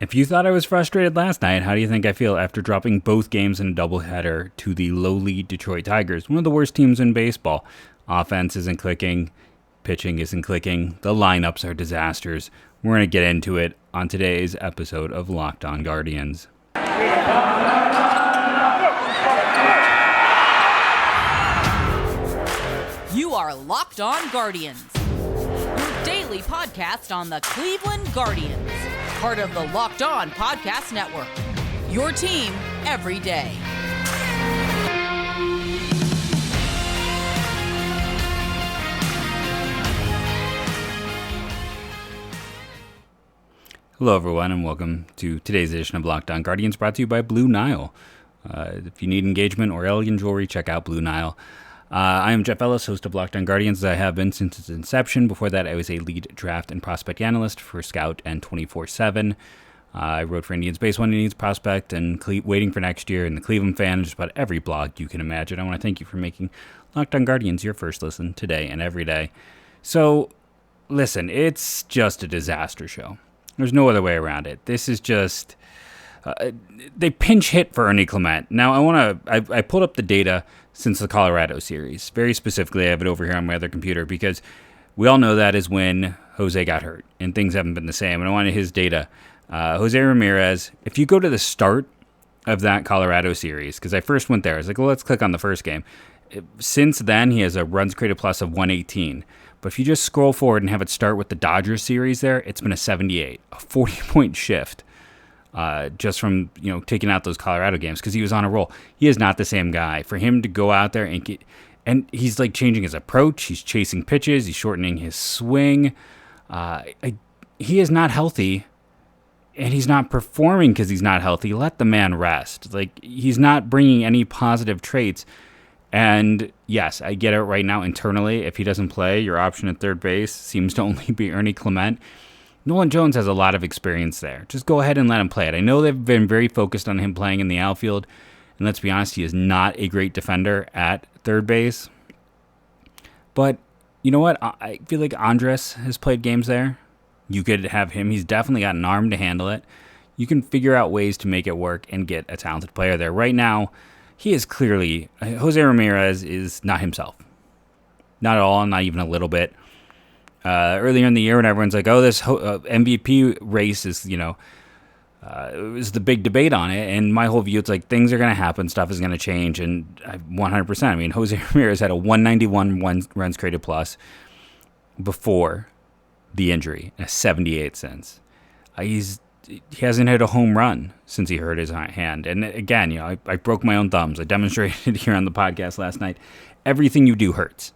If you thought I was frustrated last night, how do you think I feel after dropping both games in a doubleheader to the lowly Detroit Tigers, one of the worst teams in baseball? Offense isn't clicking, pitching isn't clicking, the lineups are disasters. We're going to get into it on today's episode of Locked On Guardians. You are Locked On Guardians, your daily podcast on the Cleveland Guardians, part of the Locked On Podcast Network, your team every day. Hello, everyone, and welcome to today's edition of Locked On Guardians, brought to you by Blue Nile. If you need engagement or elegant jewelry, check out Blue Nile. I am Jeff Ellis, host of Locked On Guardians, as I have been since its inception. Before that, I was a lead draft and prospect analyst for Scout and 24/7. I wrote for Indians Base One, Indians Prospect, and Waiting for Next Year, and the Cleveland Fan, and just about every blog you can imagine. I want to thank you for making Locked On Guardians your first listen today and every day. So, listen, it's just a disaster show. There's no other way around it. This is just... they pinch hit for Ernie Clement. Now, I pulled up the data since the Colorado series. Very specifically, I have it over here on my other computer because we all know that is when Jose got hurt and things haven't been the same. And I wanted his data. Jose Ramirez, if you go to the start of that Colorado series, because I first went there, I was like, well, let's click on the first game. Since then, he has a runs created plus of 118. But if you just scroll forward and have it start with the Dodgers series there, it's been a 78, a 40-point shift. Just from, taking out those Colorado games because he was on a roll. He is not the same guy. For him to go out there and he's like changing his approach. He's chasing pitches. He's shortening his swing. He is not healthy, and he's not performing because he's not healthy. Let the man rest. Like, he's not bringing any positive traits. And yes, I get it right now internally. If he doesn't play, your option at third base seems to only be Ernie Clement. Nolan Jones has a lot of experience there. Just go ahead and let him play it. I know they've been very focused on him playing in the outfield, and let's be honest, he is not a great defender at third base. But you know what? I feel like Andres has played games there. You could have him. He's definitely got an arm to handle it. You can figure out ways to make it work and get a talented player there. Right now, he is clearly... Jose Ramirez is not himself. Not at all, not even a little bit. Earlier in the year when everyone's like, oh, this MVP race is, it was the big debate on it. And my whole view, it's like things are going to happen. Stuff is going to change. And 100%. I mean, Jose Ramirez had a 191 runs created plus before the injury, and a 78 since. He hasn't hit a home run since he hurt his hand. And again, I broke my own thumbs. I demonstrated here on the podcast last night. Everything you do hurts.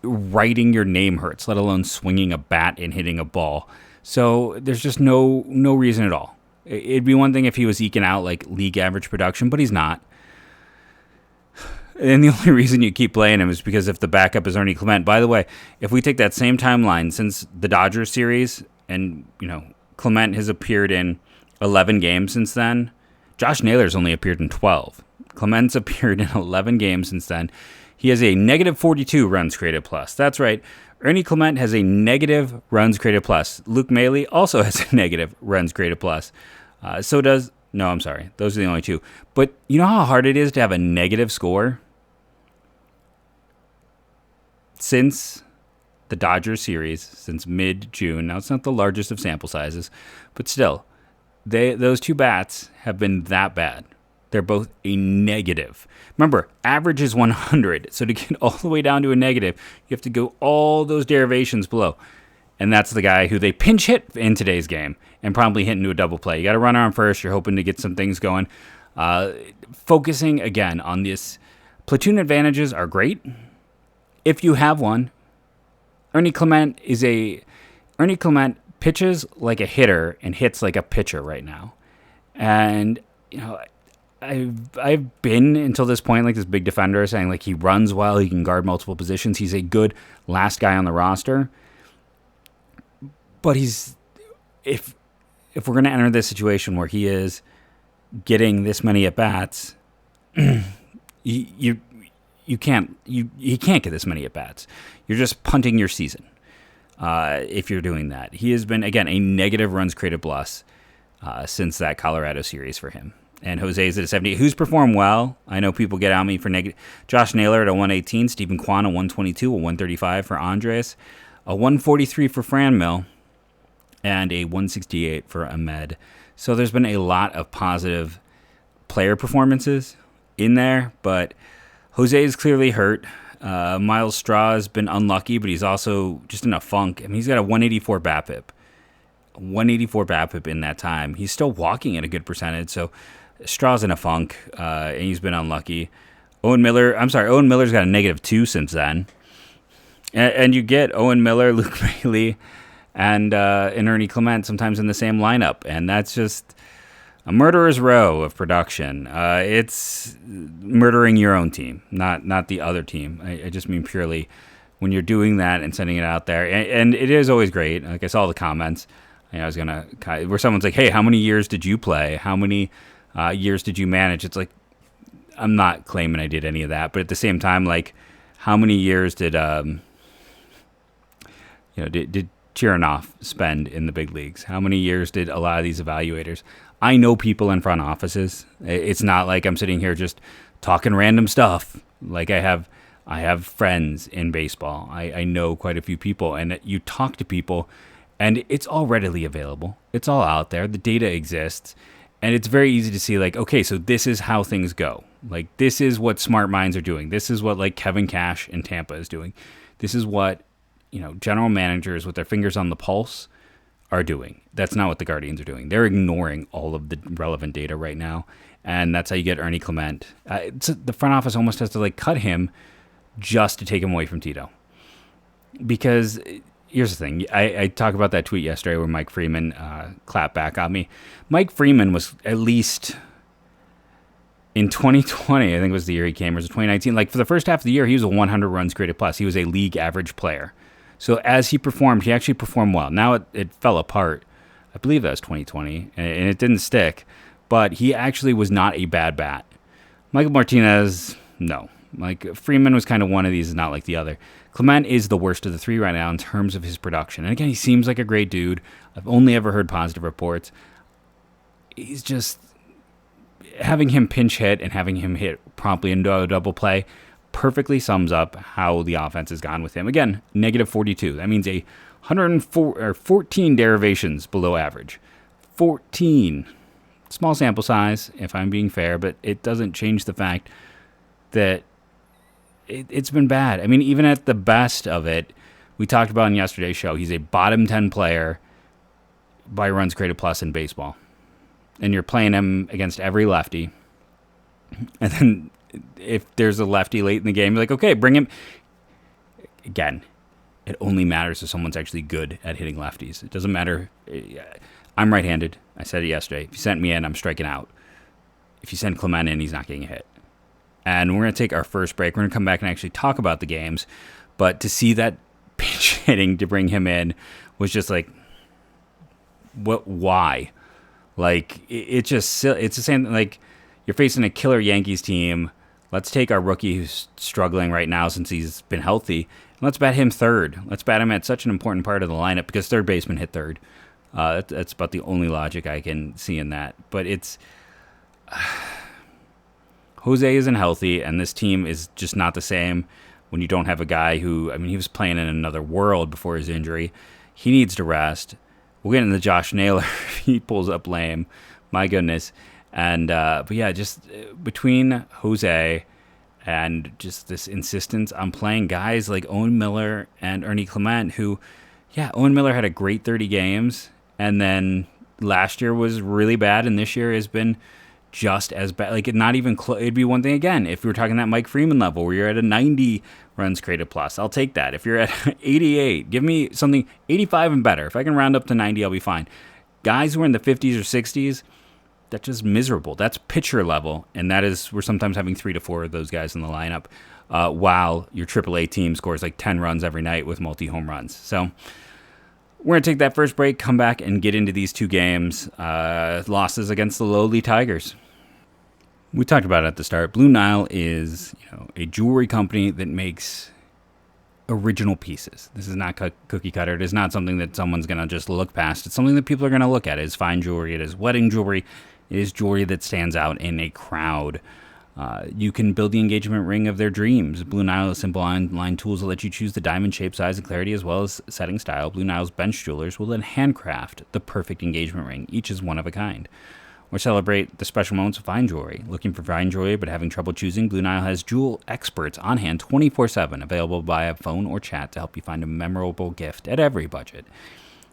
Writing your name hurts, let alone swinging a bat and hitting a ball. So there's just no reason at all. It'd be one thing if he was eking out like league average production, but he's not. And the only reason you keep playing him is because if the backup is Ernie Clement. By the way, if we take that same timeline since the Dodgers series, and Clement has appeared in 11 games since then, Josh Naylor's only appeared in 12. Clement's appeared in 11 games since then. He has a negative 42 runs created plus. That's right. Ernie Clement has a negative runs created plus. Luke Maile also has a negative runs created plus. Those are the only two. But you know how hard it is to have a negative score? Since the Dodgers series, since mid-June. Now, it's not the largest of sample sizes, but still, those two bats have been that bad. They're both a negative. Remember, average is 100. So to get all the way down to a negative, you have to go all those derivations below. And that's the guy who they pinch hit in today's game and probably hit into a double play. You got a runner on first. You're hoping to get some things going. Focusing, again, on this. Platoon advantages are great. If you have one, Ernie Clement pitches like a hitter and hits like a pitcher right now. And, I've been until this point like this big defender saying like he runs well, he can guard multiple positions. He's a good last guy on the roster. But if we're going to enter this situation where he is getting this many at bats, he can't get this many at bats. You're just punting your season if you're doing that. He has been, again, a negative runs created plus since that Colorado series for him. And Jose's at a 70, who's performed well. I know people get on me for negative. Josh Naylor at a 118, Stephen Kwan a 122, a 135 for Andres, a 143 for Franmil, and a 168 for Ahmed. So there's been a lot of positive player performances in there, but Jose is clearly hurt. Miles Straw has been unlucky, but he's also just in a funk. I mean, he's got a 184 BABIP. 184 BABIP in that time. He's still walking at a good percentage, so Straw's in a funk, and he's been unlucky. Owen Miller's got a -2 since then. And you get Owen Miller, Luke Bailey, and Ernie Clement sometimes in the same lineup, and that's just a murderer's row of production. It's murdering your own team, not the other team. I just mean purely when you're doing that and sending it out there. And it is always great. Like, I saw the comments. I was where someone's like, "Hey, how many years did you play? How many years did you manage?" It's like, I'm not claiming I did any of that, but at the same time, like, how many years did did Chernoff spend in the big leagues? How many years did a lot of these evaluators? I know people in front offices. It's not like I'm sitting here just talking random stuff. Like, I have friends in baseball. I know quite a few people, and you talk to people, and it's all readily available. It's all out there. The data exists, and it's very easy to see, like, okay, so this is how things go. Like, this is what smart minds are doing. This is what, like, Kevin Cash in Tampa is doing. This is what, general managers with their fingers on the pulse are doing. That's not what the Guardians are doing. They're ignoring all of the relevant data right now, and that's how you get Ernie Clement. The front office almost has to, like, cut him just to take him away from Tito. Because here's the thing. I talked about that tweet yesterday where Mike Freeman clapped back on me. Mike Freeman was, at least in 2020, I think was the year he came, or was it 2019? Like, for the first half of the year, he was a 100 runs created plus. He was a league average player. So as he performed, he actually performed well. Now it fell apart. I believe that was 2020, and it didn't stick. But he actually was not a bad bat. Michael Martinez, no. Like, Freeman was kind of one of these, not like the other. Clement is the worst of the three right now in terms of his production. And again, he seems like a great dude. I've only ever heard positive reports. He's just, having him pinch hit and having him hit promptly into a double play perfectly sums up how the offense has gone with him. Again, -42. That means 14 derivations below average. 14. Small sample size, if I'm being fair, but it doesn't change the fact that it's been bad. I mean, even at the best of it, we talked about in yesterday's show, he's a bottom 10 player by runs created plus in baseball. And you're playing him against every lefty. And then if there's a lefty late in the game, you're like, okay, bring him. Again, it only matters if someone's actually good at hitting lefties. It doesn't matter. I'm right-handed. I said it yesterday. If you sent me in, I'm striking out. If you send Clement in, he's not getting a hit. And we're going to take our first break. We're going to come back and actually talk about the games. But to see that pitch hitting to bring him in was just like, what? Why? Like, it's the same, like, you're facing a killer Yankees team. Let's take our rookie who's struggling right now since he's been healthy, and let's bat him third. Let's bat him at such an important part of the lineup because third baseman hit third. That's about the only logic I can see in that. But it's Jose isn't healthy, and this team is just not the same when you don't have a guy who, I mean, he was playing in another world before his injury. He needs to rest. We'll get into Josh Naylor if he pulls up lame. My goodness. And but yeah, just between Jose and just this insistence on playing guys like Owen Miller and Ernie Clement, who, yeah, Owen Miller had a great 30 games, and then last year was really bad, and this year has been just as bad. Like, not even close. It'd be one thing again if we were talking that Mike Freeman level where you're at a 90 runs created plus. I'll take that. If you're at 88, give me something 85 and better. If I can round up to 90, I'll be fine. Guys who are in the 50s or 60s, that's just miserable. That's pitcher level, and that is, we're sometimes having 3 to 4 of those guys in the lineup, while your AAA team scores like 10 runs every night with multi-home runs. So we're going to take that first break, come back, and get into these two games, losses against the lowly Tigers. We talked about it at the start. Blue Nile is, a jewelry company that makes original pieces. This is not cookie cutter. It is not something that someone's going to just look past. It's something that people are going to look at. It is fine jewelry. It is wedding jewelry. It is jewelry that stands out in a crowd. You can build the engagement ring of their dreams. Blue Nile has simple online tools that let you choose the diamond shape, size, and clarity, as well as setting style. Blue Nile's bench jewelers will then handcraft the perfect engagement ring. Each is one of a kind. Or celebrate the special moments of fine jewelry. Looking for fine jewelry but having trouble choosing? Blue Nile has jewel experts on hand 24/7, available via phone or chat to help you find a memorable gift at every budget.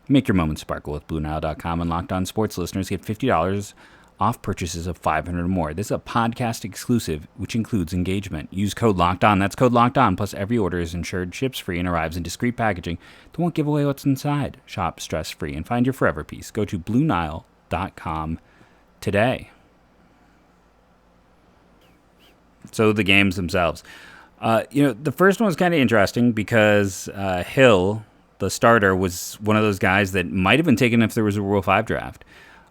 Make your moments sparkle with BlueNile.com, and Locked On Sports listeners get $50 off purchases of $500 or more. This is a podcast exclusive, which includes engagement. Use code Locked On. That's code Locked On. Plus, every order is insured, ships free, and arrives in discreet packaging that won't give away what's inside. Shop stress free and find your forever piece. Go to BlueNile.com today. So the games themselves. The first one was kind of interesting because Hill, the starter, was one of those guys that might have been taken if there was a Rule 5 draft.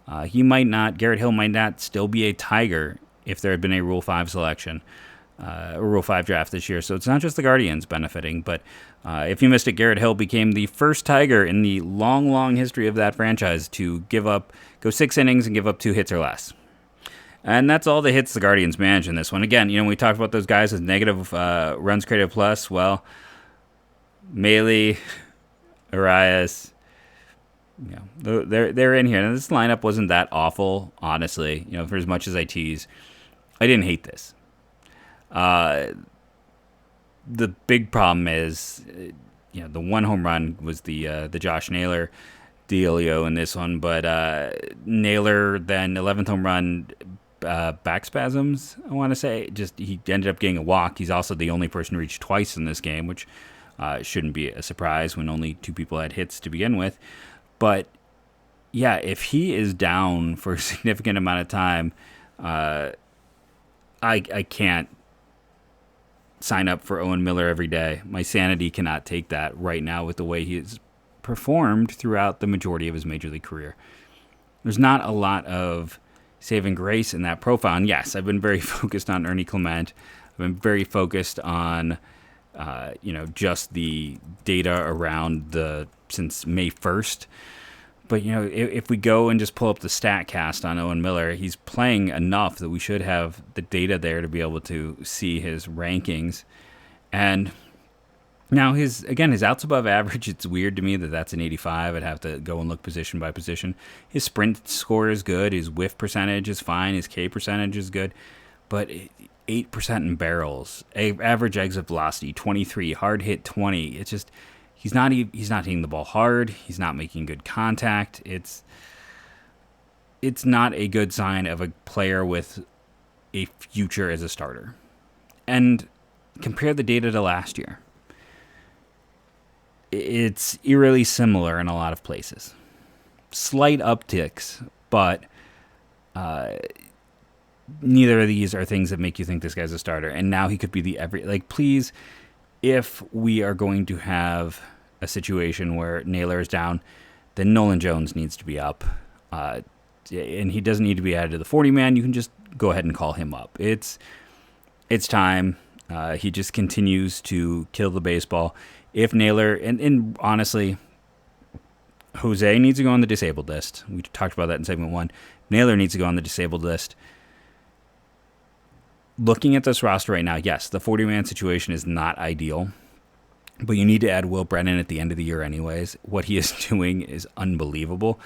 Garrett Hill might not still be a Tiger if there had been a Rule 5 selection, a Rule 5 draft this year. So it's not just the Guardians benefiting, but if you missed it, Garrett Hill became the first Tiger in the long, long history of that franchise to go 6 innings and give up 2 hits or less. And that's all the hits the Guardians managed in this one. Again, we talked about those guys with negative runs created plus. Well, Maile, Arias, they're in here. Now, this lineup wasn't that awful, honestly. For as much as I tease, I didn't hate this. The big problem is, the one home run was the Josh Naylor dealio in this one, but Naylor then 11th home run, back spasms, I want to say. Just he ended up getting a walk. He's also the only person to reach twice in this game, which shouldn't be a surprise when only 2 people had hits to begin with. But yeah, if he is down for a significant amount of time, I can't sign up for Owen Miller every day. My sanity cannot take that right now with the way he has performed throughout the majority of his major league career. There's not a lot of saving grace in that profile. And yes, I've been very focused on Ernie Clement. I've been very focused on, just the data around since May 1st. But, if we go and just pull up the StatCast on Owen Miller, he's playing enough that we should have the data there to be able to see his rankings. And now his outs above average, it's weird to me that that's an 85. I'd have to go and look position by position. His sprint score is good. His whiff percentage is fine. His K percentage is good. But 8% in barrels, average exit velocity 23, hard hit 20. It's just he's not hitting the ball hard. He's not making good contact. It's not a good sign of a player with a future as a starter. And compare the data to last year. It's eerily similar in a lot of places. Slight upticks, but neither of these are things that make you think this guy's a starter. And now he could be please, if we are going to have a situation where Naylor is down, then Nolan Jones needs to be up. And he doesn't need to be added to the 40-man. You can just go ahead and call him up. It's time. He just continues to kill the baseball. If Naylor, and honestly, Jose needs to go on the disabled list. We talked about that in segment 1. Naylor needs to go on the disabled list. Looking at this roster right now, yes, the 40-man situation is not ideal, but you need to add Will Brennan at the end of the year anyways. What he is doing is unbelievable.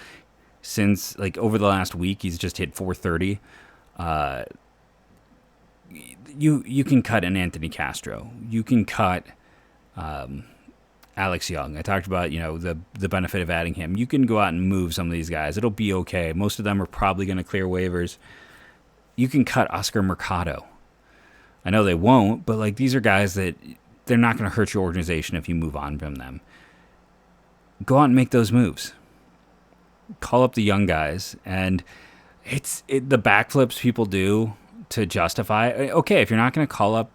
Since, over the last week, he's just hit 430. You can cut an Anthony Castro. You can cut Alex Young. I talked about, the benefit of adding him. You can go out and move some of these guys. It'll be okay. Most of them are probably going to clear waivers. You can cut Oscar Mercado. I know they won't, but these are guys that they're not going to hurt your organization if you move on from them. Go out and make those moves. Call up the young guys, and the backflips people do to justify. Okay, if you're not going to call up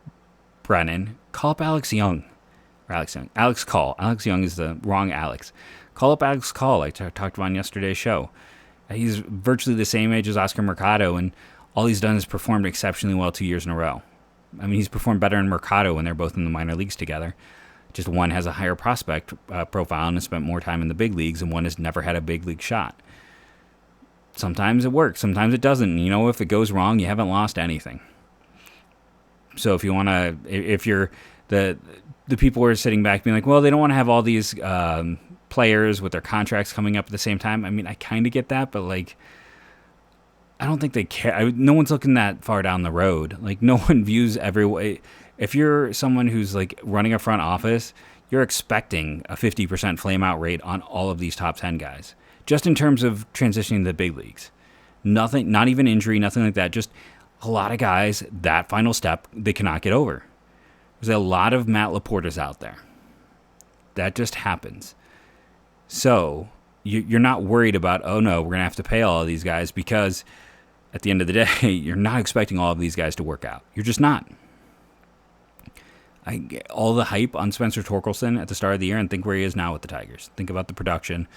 Brennan, call up Alex Young. Alex Call. Alex Young is the wrong Alex. Call up Alex Call, like I talked about on yesterday's show. He's virtually the same age as Oscar Mercado, and all he's done is performed exceptionally well 2 years in a row. I mean, he's performed better in Mercado when they're both in the minor leagues together. Just one has a higher prospect profile and has spent more time in the big leagues, and one has never had a big league shot. Sometimes it works, sometimes it doesn't. If it goes wrong, you haven't lost anything. So if you want to, if you're the people who are sitting back being like, well, they don't want to have all these players with their contracts coming up at the same time. I mean, I kind of get that, but like, I don't think they care. No one's looking that far down the road. Like, no one views every way. If you're someone who's like running a front office, you're expecting a 50% flame out rate on all of these top 10 guys, just in terms of transitioning to the big leagues. Nothing, not even injury, nothing like that. Just a lot of guys, that final step, they cannot get over. There's a lot of Matt Laportas out there. That just happens. So you're not worried about, oh no, we're going to have to pay all of these guys, because at the end of the day, you're not expecting all of these guys to work out. You're just not. I get all the hype on Spencer Torkelson at the start of the year, and think where he is now with the Tigers. Think about the production.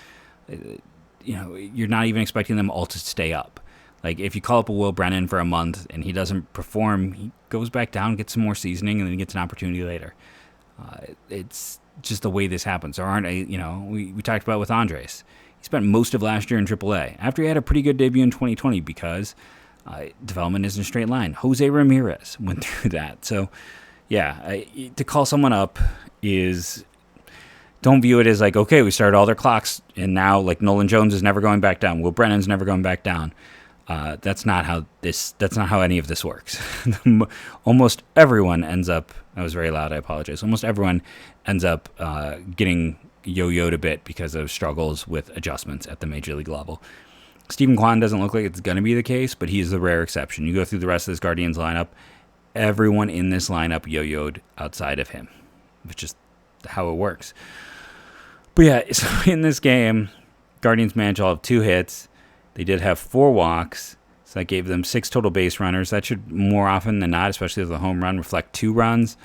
You're not even expecting them all to stay up. Like, if you call up a Will Brennan for a month and he doesn't perform, he goes back down, gets some more seasoning, and then he gets an opportunity later. It's just the way this happens. There aren't we talked about with Andres. He spent most of last year in AAA after he had a pretty good debut in 2020 because development isn't a straight line. Jose Ramirez went through that. So, yeah, to call someone up is, don't view it as like, okay, we started all their clocks and now like Nolan Jones is never going back down. Will Brennan's never going back down. That's not how any of this works. Almost everyone ends up, that was very loud, I apologize. Almost everyone ends up getting yo-yoed a bit because of struggles with adjustments at the major league level. Steven Kwan doesn't look like it's going to be the case, but he's the rare exception. You go through the rest of this Guardians lineup, everyone in this lineup yo-yoed outside of him, which is how it works. But yeah, so in this game, Guardians managed to have 2 hits. They did have 4 walks, so that gave them 6 total base runners. That should more often than not, especially as the home run, reflect 2 runs.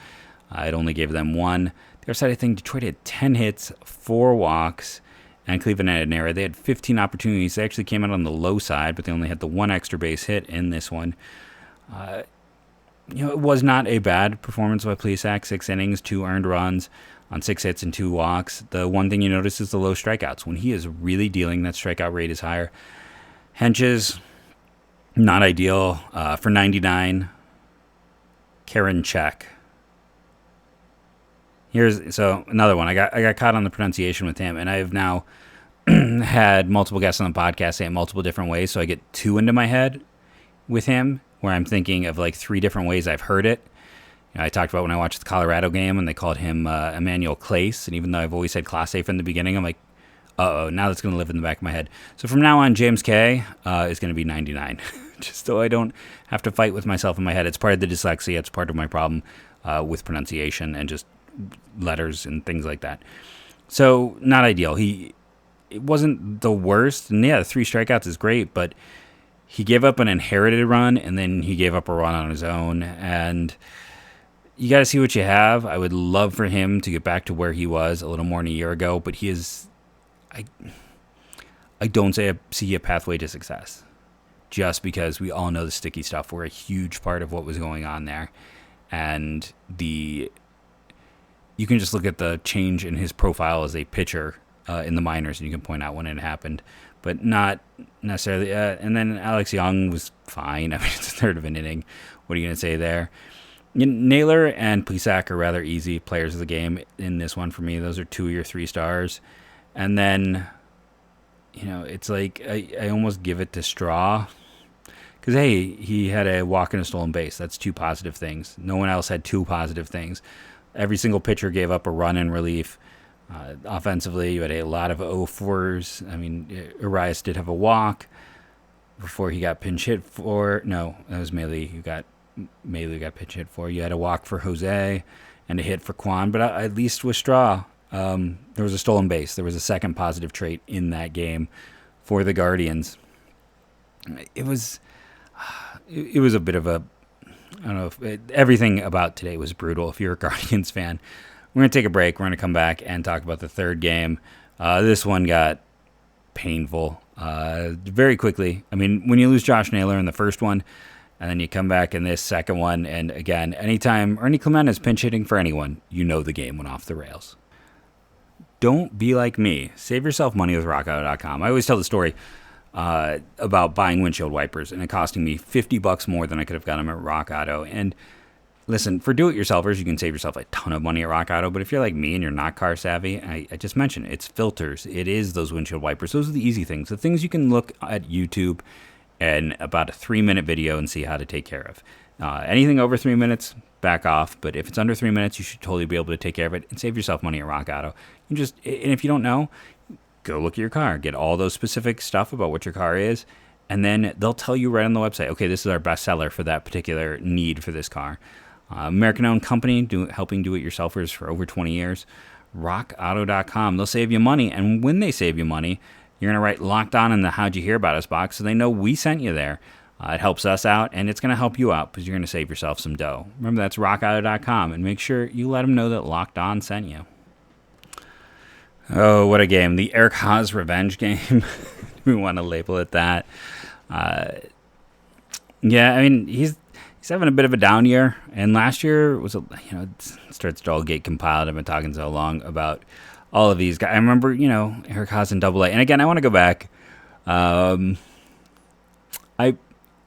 It only gave them 1. The other side of the thing, Detroit had 10 hits, 4 walks, and Cleveland had an error. They had 15 opportunities. They actually came out on the low side, but they only had the 1 extra base hit in this one. It was not a bad performance by Plesac. 6 innings, 2 earned runs on 6 hits and 2 walks. The one thing you notice is the low strikeouts. When he is really dealing, that strikeout rate is higher. Henches, not ideal. For 99, Karen Check. So another one. I got caught on the pronunciation with him, and I have now had multiple guests on the podcast say it multiple different ways, so I get 2 into my head with him, where I'm thinking of like 3 different ways I've heard it. I talked about when I watched the Colorado game, and they called him Emmanuel Clace, and even though I've always said Clase from the beginning, I'm like, uh-oh, now that's going to live in the back of my head. So from now on, James K is going to be 99, just so I don't have to fight with myself in my head. It's part of the dyslexia. It's part of my problem with pronunciation and just letters and things like that. So not ideal. It wasn't the worst. And yeah, 3 strikeouts is great, but he gave up an inherited run, and then he gave up a run on his own. And you got to see what you have. I would love for him to get back to where he was a little more than a year ago, but he is... I don't see a pathway to success, just because we all know the sticky stuff were a huge part of what was going on there. And you can just look at the change in his profile as a pitcher in the minors, and you can point out when it happened, but not necessarily. And then Alex Young was fine. I mean, it's a third of an inning. What are you going to say there? Naylor and Plesac are rather easy players of the game in this one for me. Those are 2 of your 3 stars. And then, it's like I almost give it to Straw. Because, hey, he had a walk and a stolen base. That's 2 positive things. No one else had 2 positive things. Every single pitcher gave up a run in relief. Offensively, you had a lot of 0-4s. I mean, Urias did have a walk before he got pinch hit for. No, that was Melee who got pinch hit for. You had a walk for Jose and a hit for Kwan. But at least with Straw, there was a stolen base. There was a second positive trait in that game for the Guardians. It was a bit of a, I don't know, everything about today was brutal if you're a Guardians fan. We're going to take a break. We're going to come back and talk about the third game. This one got painful very quickly. I mean, when you lose Josh Naylor in the first one, And then you come back in this second one, and again, anytime Ernie Clement is pinch hitting for anyone, you know the game went off the rails. Don't be like me. Save yourself money with rockauto.com. I always tell the story about buying windshield wipers and it costing me $50 more than I could have gotten them at Rock Auto. And listen, for do-it-yourselfers, you can save yourself a ton of money at Rock Auto, but if you're like me and you're not car savvy, I just mentioned it's filters. It is those windshield wipers. Those are the easy things. The things you can look at YouTube and about a 3-minute video and see how to take care of. Anything over 3 minutes, back off. But if it's under 3 minutes, you should totally be able to take care of it and save yourself money at Rock Auto. And if you don't know, go look at your car. Get all those specific stuff about what your car is. And then they'll tell you right on the website, okay, this is our best seller for that particular need for this car. American-owned company, helping do-it-yourselfers for over 20 years. RockAuto.com. They'll save you money. And when they save you money, you're going to write Locked On in the How'd You Hear About Us box so they know we sent you there. It helps us out, and it's going to help you out because you're going to save yourself some dough. Remember, that's rockauto.com, and make sure you let them know that Locked On sent you. Oh, what a game. The Eric Haas revenge game. We want to label it that. Yeah, I mean, he's having a bit of a down year, and last year was, it starts to all get compiled. I've been talking so long about all of these guys. I remember, Eric Haas in AA. And again, I want to go back. I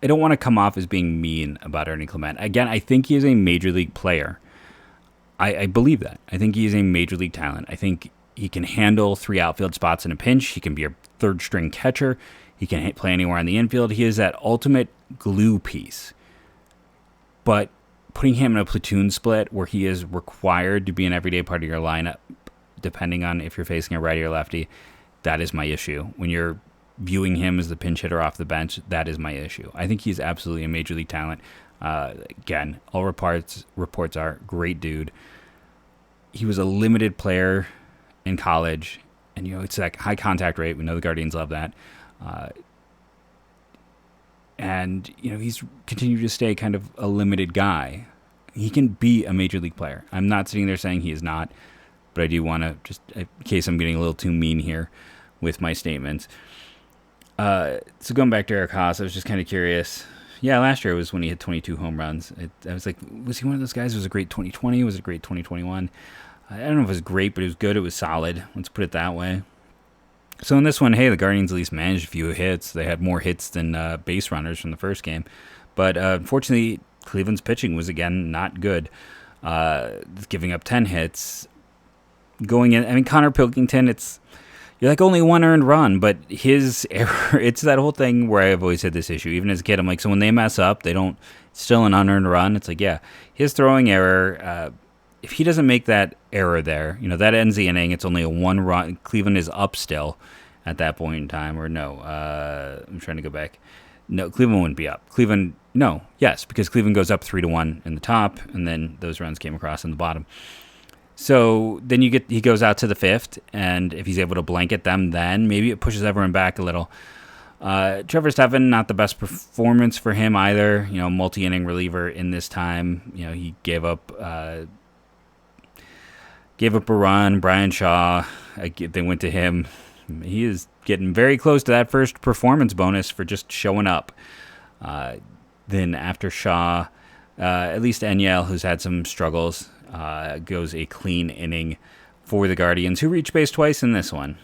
don't want to come off as being mean about Ernie Clement. Again, I think he is a major league player. I believe that. I think he is a major league talent. I think he can handle 3 outfield spots in a pinch. He can be a third-string catcher. He can play anywhere on the infield. He is that ultimate glue piece. But putting him in a platoon split where he is required to be an everyday part of your lineup, depending on if you're facing a righty or lefty, that is my issue. When you're viewing him as the pinch hitter off the bench, that is my issue. I think he's absolutely a major league talent. Again, all reports are great dude. He was a limited player in college, and it's like high contact rate. We know the Guardians love that. And he's continued to stay kind of a limited guy. He can be a major league player. I'm not sitting there saying he is not, but I do want to, just in case I'm getting a little too mean here with my statements. So going back to Eric Haas, I was just kind of curious. Yeah, last year was when he hit 22 home runs. I was like, was he one of those guys who was a great 2020? Was it a great 2021? I don't know if it was great, but it was good. It was solid. Let's put it that way. So in this one, hey, the Guardians at least managed a few hits. They had more hits than base runners from the first game. But unfortunately, Cleveland's pitching was, again, not good. Giving up 10 hits. Going in, I mean, Connor Pilkington, you're like only 1 earned run, but his error, it's that whole thing where I've always had this issue. Even as a kid, I'm like, so when they mess up, it's still an unearned run. It's like, yeah, his throwing error, if he doesn't make that error there, that ends the inning. It's only a 1 run. Cleveland is up still at that point in time. Or no, I'm trying to go back. No, Cleveland wouldn't be up. Yes, because Cleveland goes up 3-1 in the top, and then those runs came across in the bottom. So then he goes out to the 5th, and if he's able to blanket them, then maybe it pushes everyone back a little. Trevor Stephan, not the best performance for him either. Multi-inning reliever in this time. He gave up a run. Brian Shaw, they went to him. He is getting very close to that first performance bonus for just showing up. Then after Shaw, at least Enyel, who's had some struggles, goes a clean inning for the Guardians, who reached base twice in this one.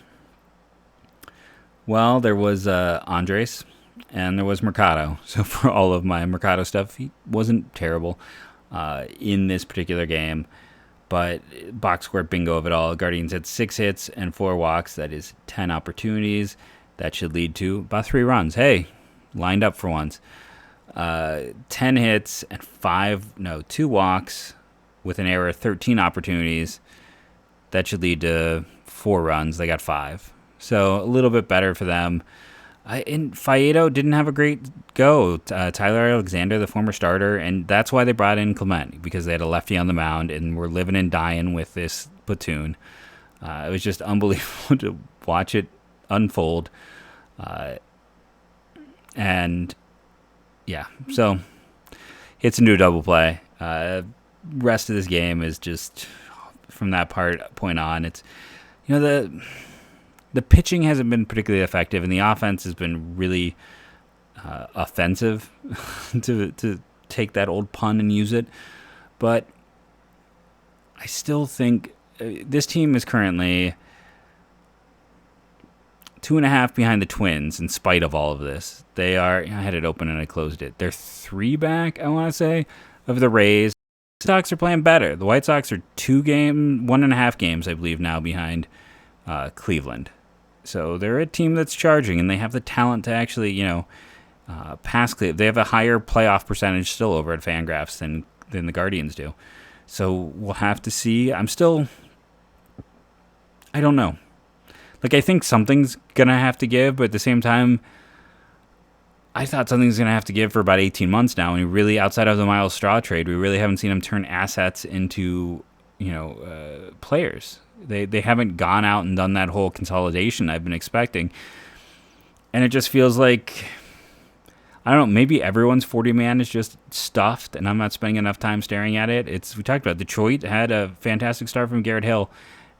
Well, there was Andres, and there was Mercado. So for all of my Mercado stuff, he wasn't terrible in this particular game. But box score bingo of it all. Guardians had 6 hits and 4 walks. That is 10 opportunities. That should lead to about 3 runs. Hey, lined up for once. 10 hits and 2 walks with an error, 13 opportunities. That should lead to 4 runs. They got 5. So a little bit better for them. And Faedo didn't have a great go. Tyler Alexander, the former starter, and that's why they brought in Clement, because they had a lefty on the mound and were living and dying with this platoon. It was just unbelievable to watch it unfold. And yeah, so hits into a double play. Rest of this game is just from that point on. It's the pitching hasn't been particularly effective, and the offense has been really offensive to take that old pun and use it. But I still think this team is currently 2.5 behind the Twins in spite of all of this. They are, I had it open and I closed it. They're 3 back, I want to say, of the Rays. The Sox are playing better. The White Sox are 1.5 games, I believe, now behind Cleveland. So they're a team that's charging, and they have the talent to actually, pass Cleveland. They have a higher playoff percentage still over at Fangraphs than the Guardians do. So we'll have to see. I don't know. Like, I think something's going to have to give, but at the same time, I thought something's going to have to give for about 18 months now. And really, outside of the Miles Straw trade, we really haven't seen him turn assets into, players. They haven't gone out and done that whole consolidation I've been expecting. And it just feels like, I don't know, maybe everyone's 40-man is just stuffed, and I'm not spending enough time staring at it. We talked about Detroit had a fantastic start from Garrett Hill,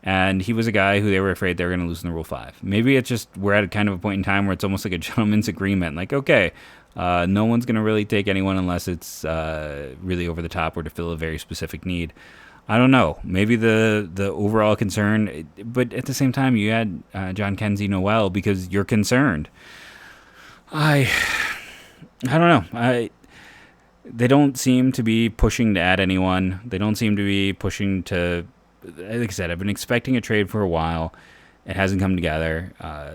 and he was a guy who they were afraid they were going to lose in the Rule 5. Maybe it's just we're at a kind of a point in time where it's almost like a gentleman's agreement. Like, okay, no one's going to really take anyone unless it's really over the top or to fill a very specific need. I don't know. Maybe the overall concern, but at the same time, you had John Kenzie Noel because you're concerned. I don't know. They don't seem to be pushing to add anyone. They don't seem to be pushing to, like I said, I've been expecting a trade for a while. It hasn't come together.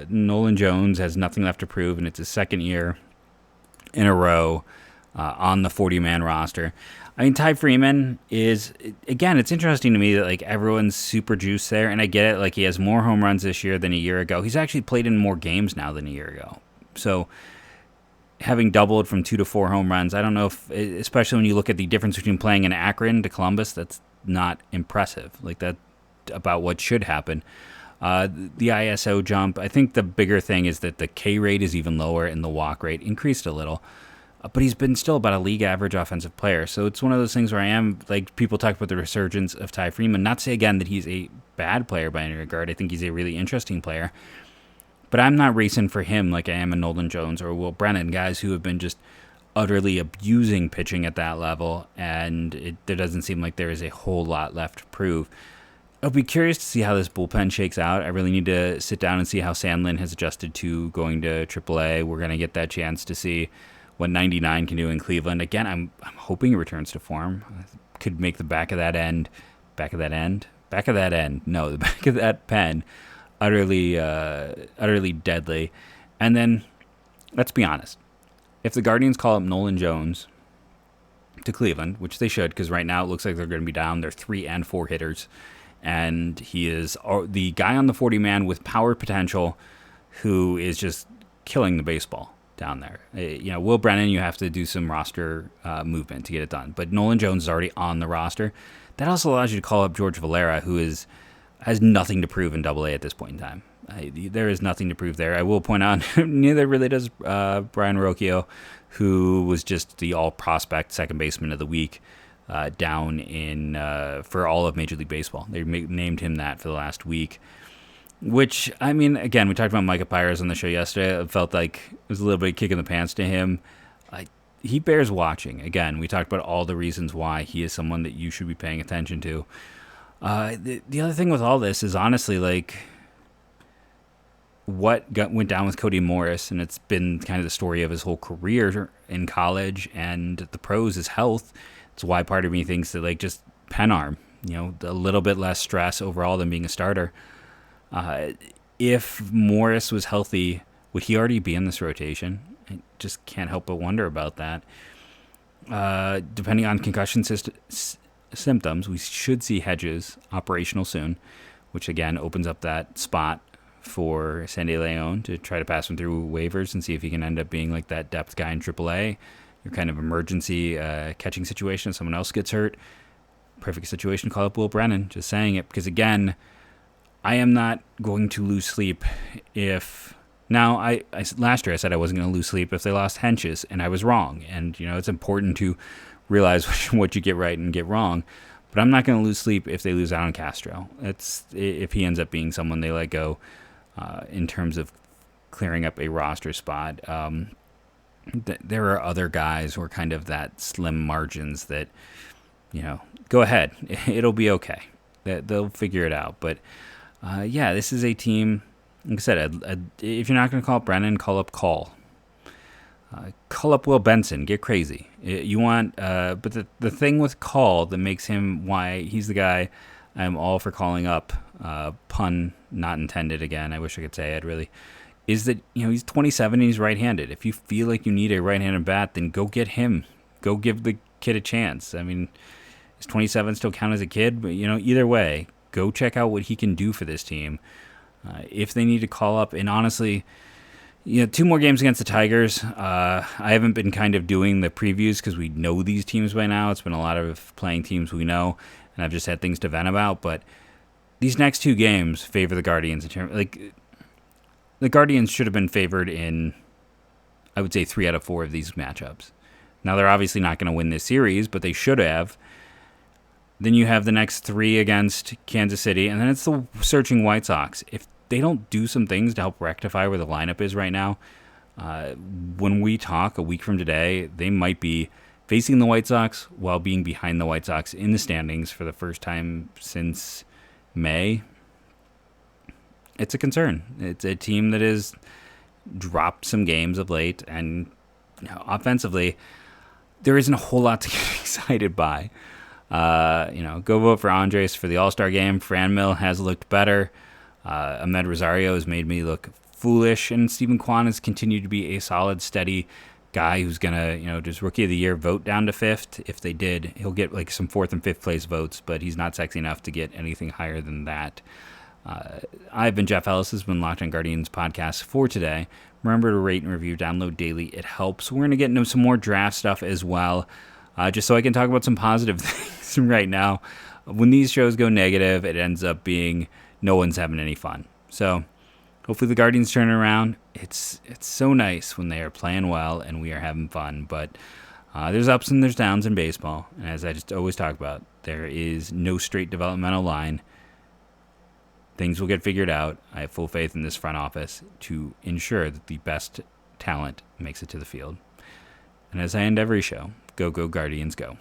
Nolan Jones has nothing left to prove, and it's his second year in a row on the 40-man roster. I mean, Ty Freeman is, again, it's interesting to me that, like, everyone's super juiced there, and I get it. Like, he has more home runs this year than a year ago. He's actually played in more games now than a year ago. So having doubled from 2 to 4 home runs, I don't know if, especially when you look at the difference between playing in Akron to Columbus, that's not impressive. Like, that about what should happen. The ISO jump, I think the bigger thing is that the K rate is even lower and the walk rate increased a little. But he's been still about a league average offensive player. So it's one of those things where I am, like, people talk about the resurgence of Ty Freeman. Not to say, again, that he's a bad player by any regard. I think he's a really interesting player. But I'm not racing for him like I am a Nolan Jones or Will Brennan, guys who have been just utterly abusing pitching at that level. And there doesn't seem like there is a whole lot left to prove. I'll be curious to see how this bullpen shakes out. I really need to sit down and see how Sandlin has adjusted to going to AAA. We're going to get that chance to see what 99 can do in Cleveland. Again, I'm hoping he returns to form. Could make the back of that pen utterly deadly. And then, let's be honest. If the Guardians call up Nolan Jones to Cleveland, which they should, because right now it looks like they're going to be down their 3 and 4 hitters, and he is the guy on the 40-man with power potential who is just killing the baseball down there. Will Brennan, you have to do some roster movement to get it done. But Nolan Jones is already on the roster. That also allows you to call up George Valera, who has nothing to prove in AA at this point in time. There is nothing to prove there. I will point out, neither really does Brian Rocchio, who was just the all-prospect second baseman of the week down in for all of Major League Baseball. They named him that for the last week. Which, I mean, again, we talked about Micah Pires on the show yesterday. It felt like it was a little bit of a kick in the pants to him. He bears watching. Again, we talked about all the reasons why he is someone that you should be paying attention to. The other thing with all this is honestly, like, what went down with Cody Morris, and it's been kind of the story of his whole career in college and the pros is health. It's why part of me thinks that, like, just pen arm, a little bit less stress overall than being a starter. If Morris was healthy, would he already be in this rotation? I just can't help but wonder about that. Depending on concussion symptoms, we should see Hedges operational soon, which again opens up that spot for Sandy Leon to try to pass him through waivers and see if he can end up being like that depth guy in AAA. Your kind of emergency catching situation if someone else gets hurt. Perfect situation to call up Will Brennan. Just saying it because, again, I am not going to lose sleep if... Now, I last year I said I wasn't going to lose sleep if they lost Henches, and I was wrong. And, it's important to realize what you get right and get wrong. But I'm not going to lose sleep if they lose out on Castro. If he ends up being someone they let go in terms of clearing up a roster spot. there are other guys who are kind of that slim margins that, go ahead. It'll be okay. They'll figure it out. But, this is a team, like I said, if you're not going to call up Brennan, call up Call. Call up Will Benson. Get crazy. You want, but the thing with Call that makes him why he's the guy I'm all for calling up, pun not intended again. I wish I could say it really, is that, he's 27 and he's right-handed. If you feel like you need a right-handed bat, then go get him. Go give the kid a chance. I mean, does 27 still count as a kid? But, either way, go check out what he can do for this team. If they need to call up, and honestly, 2 more games against the Tigers. I haven't been kind of doing the previews because we know these teams by now. It's been a lot of playing teams we know, and I've just had things to vent about. But these next 2 games favor the Guardians in terms, the Guardians should have been favored in, I would say, 3 out of 4 of these matchups. Now they're obviously not going to win this series, but they should have. Then you have the next 3 against Kansas City, and then it's the searching White Sox. If they don't do some things to help rectify where the lineup is right now, when we talk a week from today, they might be facing the White Sox while being behind the White Sox in the standings for the first time since May. It's a concern. It's a team that has dropped some games of late, and offensively, there isn't a whole lot to get excited by. Go vote for Andres for the All-Star game. Franmil has looked better. Ahmed Rosario has made me look foolish, and Stephen Kwan has continued to be a solid, steady guy who's gonna, just Rookie of the Year vote down to 5th. If they did, he'll get like some 4th and 5th place votes, but he's not sexy enough to get anything higher than that. I've been Jeff Ellis. This has been Locked on Guardians podcast for today. Remember to rate and review, download daily. It helps. We're gonna get into some more draft stuff as well, just so I can talk about some positive things right now. When these shows go negative, it ends up being no one's having any fun. So hopefully the Guardians turn it around. It's so nice when they are playing well and we are having fun. But there's ups and there's downs in baseball. And as I just always talk about, there is no straight developmental line. Things will get figured out. I have full faith in this front office to ensure that the best talent makes it to the field. And as I end every show, go Guardians, go.